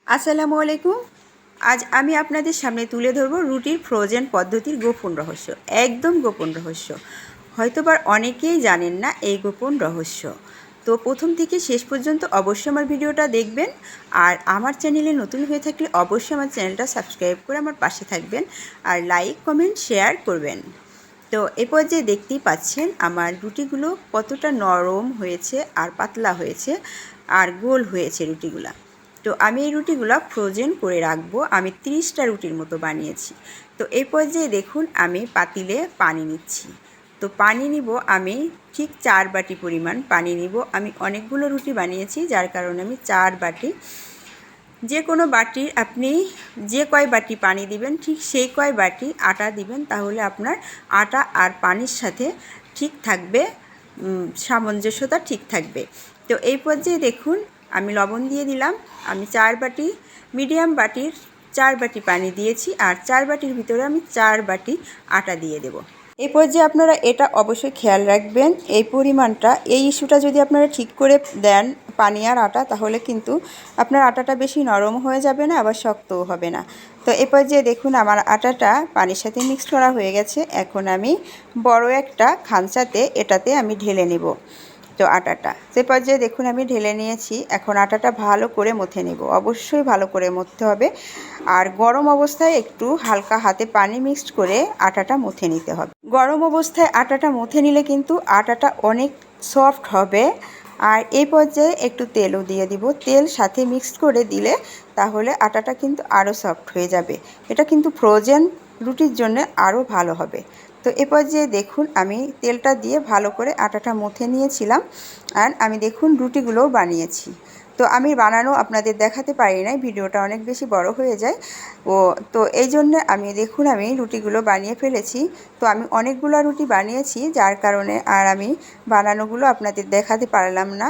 আসসালামু আলাইকুম। আজ আমি আপনাদের সামনে তুলে ধরব রুটির ফ্রোজেন পদ্ধতির গোপন রহস্য। একদম গোপন রহস্য। হয়তোবা অনেকেই জানেন না এই গোপন রহস্য। তো প্রথম থেকে শেষ পর্যন্ত অবশ্যই আমার ভিডিওটা দেখবেন। আর আমার চ্যানেলে নতুন হয়ে থাকলে অবশ্যই আমার চ্যানেলটা সাবস্ক্রাইব করে আমার পাশে থাকবেন। আর লাইক, কমেন্ট, শেয়ার করবেন। তো এ পর্যায়ে দেখতেই পাচ্ছেন আমার রুটিগুলো কতটা নরম হয়েছে আর পাতলা হয়েছে আর গোল হয়েছে রুটিগুলা। তো আমি এই রুটিগুলো ফ্রোজেন করে রাখবো। আমি 30টা রুটির মতো বানিয়েছি। তো এই পর্যায়ে দেখুন আমি পাতিলে পানি নিচ্ছি। তো পানি নিব আমি ঠিক 4 বাটি পরিমাণ পানি নিব। আমি অনেকগুলো রুটি বানিয়েছি, যার কারণে আমি 4 বাটি, যে কোনো বাটির আপনি যে কয় বাটি পানি দিবেন ঠিক সেই কয় বাটি আটা দিবেন, তাহলে আপনার আটা আর পানির সাথে ঠিক থাকবে, সামঞ্জস্যতা ঠিক থাকবে। তো এই পর্যায়ে দেখুন আমি লবণ দিয়ে দিলাম। আমি 4 বাটি, মিডিয়াম বাটির 4 বাটি পানি দিয়েছি, আর 4 বাটির ভিতরে আমি 4 বাটি আটা দিয়ে দেব। এই পর্যায়ে আপনারা এটা অবশ্যই খেয়াল রাখবেন, এই পরিমাণটা, এই ইস্যুটা যদি আপনারা ঠিক করে দেন পানি আর আটা, তাহলে কিন্তু আপনার আটাটা বেশি নরম হয়ে যাবে না, আবার শক্তও হবে না। তো এই পর্যায়ে দেখুন আমার আটাটা পানির সাথে মিক্সড করা হয়ে গেছে। এখন আমি বড় একটা খাঁচাতে এটাতে আমি ঢেলে নেব। তো আটাটা সে পর্যায়ে দেখুন আমি ঢেলে নিয়েছি। এখন আটাটা ভালো করে মথে নেব, অবশ্যই ভালো করে মথতে হবে। আর গরম অবস্থায় একটু হালকা হাতে পানি মিক্সড করে আটাটা মথে নিতে হবে। গরম অবস্থায় আটাটা মথে নিলে কিন্তু আটাটা অনেক সফট হবে। আর এই পর্যায়ে একটু তেলও দিয়ে দিব। তেল সাথে মিক্সড করে দিলে তাহলে আটাটা কিন্তু আরও সফট হয়ে যাবে। এটা কিন্তু ফ্রোজেন রুটির জন্য আরও ভালো হবে। তো এ পর্যায়ে দেখুন আমি তেলটা দিয়ে ভালো করে আটাটা মথে নিয়েছিলাম। আর আমি দেখুন রুটিগুলোও বানিয়েছি। তো আমি বানানো আপনাদের দেখাতে পারি নাই, ভিডিওটা অনেক বেশি বড় হয়ে যায়। তো এই জন্যে আমি দেখুন আমি রুটিগুলো বানিয়ে ফেলেছি। তো আমি অনেকগুলো রুটি বানিয়েছি, যার কারণে আর আমি বানানোগুলো আপনাদের দেখাতে পারলাম না।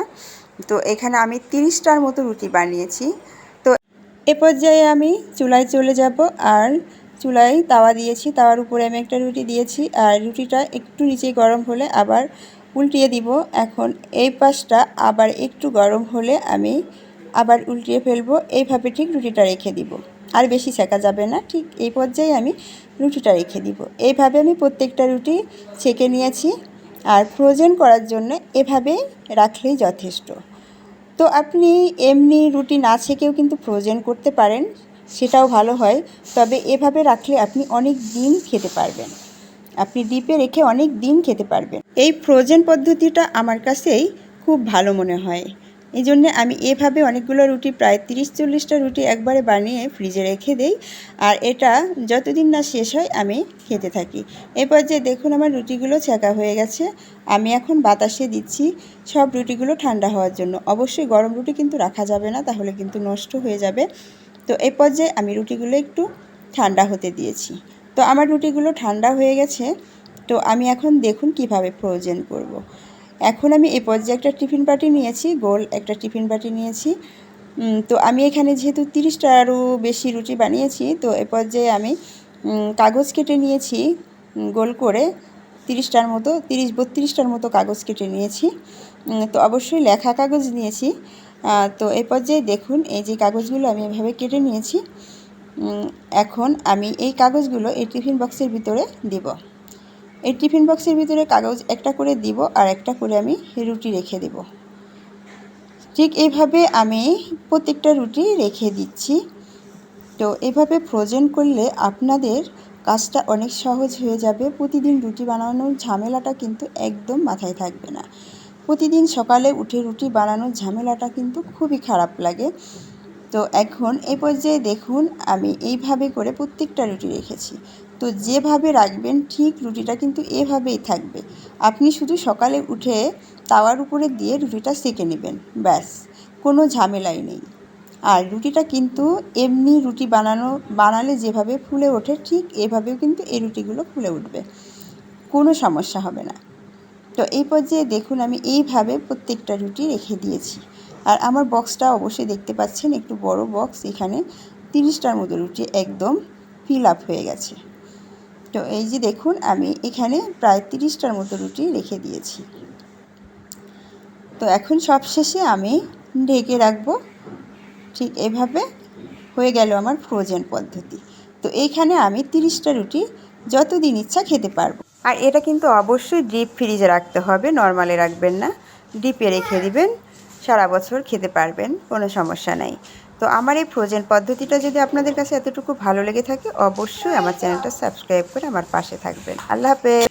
তো এখানে আমি 30টার মতো রুটি বানিয়েছি। তো এ পর্যায়ে আমি চুলায় চলে যাব। আর চুলায় তাওয়া দিয়েছি, তাওয়ার উপরে আমি একটা রুটি দিয়েছি। আর রুটিটা একটু নিচে গরম হলে আবার উল্টিয়ে দিব। এখন এই পাশটা আবার একটু গরম হলে আমি আবার উল্টিয়ে ফেলবো। এইভাবে ঠিক রুটিটা রেখে দিব, আর বেশি সেঁকা যাবে না। ঠিক এই পর্যায়ে আমি রুটিটা রেখে দিব। এইভাবে আমি প্রত্যেকটা রুটি ছেঁকে নিয়েছি। আর ফ্রোজেন করার জন্য এভাবেই রাখলেই যথেষ্ট। তো আপনি এমনি রুটি না ছেঁকেও কিন্তু ফ্রোজেন করতে পারেন, সেটাও ভালো হয়। তবে এভাবে রাখলে আপনি অনেক দিন খেতে পারবেন, আপনি ডিপে রেখে অনেক দিন খেতে পারবেন। এই ফ্রোজেন পদ্ধতিটা আমার কাছেই খুব ভালো মনে হয়। এই জন্যে আমি এভাবে অনেকগুলো রুটি, প্রায় 30-40টা রুটি একবারে বানিয়ে ফ্রিজে রেখে দেই। আর এটা যতদিন না শেষ হয় আমি খেতে থাকি। এরপর যে দেখুন আমার রুটিগুলো ছেঁকা হয়ে গেছে। আমি এখন বাতাসে দিচ্ছি সব রুটিগুলো ঠান্ডা হওয়ার জন্য। অবশ্যই গরম রুটি কিন্তু রাখা যাবে না, তাহলে কিন্তু নষ্ট হয়ে যাবে। তো এই পর্যায়ে আমি রুটিগুলো একটু ঠান্ডা হতে দিয়েছি। তো আমার রুটিগুলো ঠান্ডা হয়ে গেছে। তো আমি এখন দেখুন কিভাবে ফ্রোজেন করব। এখন আমি এই পর্যায়ে একটা টিফিন বাটি নিয়েছি, গোল একটা টিফিন বাটি নিয়েছি। তো আমি এখানে যেহেতু 30টারও বেশি রুটি বানিয়েছি, তো এ পর্যায়ে আমি কাগজ কেটে নিয়েছি গোল করে 30টার মতো, 30-32টার মতো কাগজ কেটে নিয়েছি। তো অবশ্যই লেখা কাগজ নিয়েছি। তো এই পর্যায়ে দেখুন এই যে কাগজগুলো আমি এভাবে কেটে নিয়েছি। এখন আমি এই কাগজগুলো এই টিফিন বক্সের ভিতরে দিব। এই টিফিন বক্সের ভিতরে কাগজ একটা করে দিব, আর একটা করে আমি রুটি রেখে দেব। ঠিক এইভাবে আমি প্রত্যেকটা রুটি রেখে দিচ্ছি। তো এভাবে ফ্রোজেন করলে আপনাদের কাজটা অনেক সহজ হয়ে যাবে। প্রতিদিন রুটি বানানোর ঝামেলাটা কিন্তু একদম মাথায় থাকবে না। প্রতিদিন সকালে উঠে রুটি বানানোর ঝামেলাটা কিন্তু খুবই খারাপ লাগে। তো এখন এই পর্যায়ে দেখুন আমি এইভাবে করে প্রত্যেকটা রুটি রেখেছি। তো যেভাবে রাখবেন ঠিক রুটিটা কিন্তু এভাবেই থাকবে। আপনি শুধু সকালে উঠে তাওয়ার উপরে দিয়ে রুটিটা সেঁকে নেবেন, ব্যাস, কোনো ঝামেলাই নেই। আর রুটিটা কিন্তু এমনি রুটি বানালে যেভাবে ফুলে ওঠে ঠিক এভাবেও কিন্তু এই রুটিগুলো ফুলে উঠবে, কোনো সমস্যা হবে না। তো এই পর্যায়ে দেখুন আমি এইভাবে প্রত্যেকটা রুটি রেখে দিয়েছি। আর আমার বক্সটা অবশ্যই দেখতে পাচ্ছেন, একটু বড় বক্স। এখানে 30টার মতো রুটি একদম ফিল আপ হয়ে গেছে। তো এই যে দেখুন আমি এখানে প্রায় 30টার মতো রুটি রেখে দিয়েছি। তো এখন সব শেষে আমি ঢেকে রাখবো ঠিক এভাবে। হয়ে গেল আমার ফ্রোজেন পদ্ধতি। তো এইখানে আমি 30টা রুটি যতদিন ইচ্ছা খেতে পারবো। আর এটা কিন্তু অবশ্যই ডিপ ফ্রিজে রাখতে হবে, নর্মালে রাখবেন না, ডিপে রেখে দিবেন, সারা বছর খেতে পারবেন, কোনো সমস্যা নাই। তো আমার এই ফ্রোজেন পদ্ধতিটা যদি আপনাদের কাছে এতটুকু ভালো লেগে থাকে, অবশ্যই আমার চ্যানেলটা সাবস্ক্রাইব করে আমার পাশে থাকবেন। আল্লাহ হাফেজ।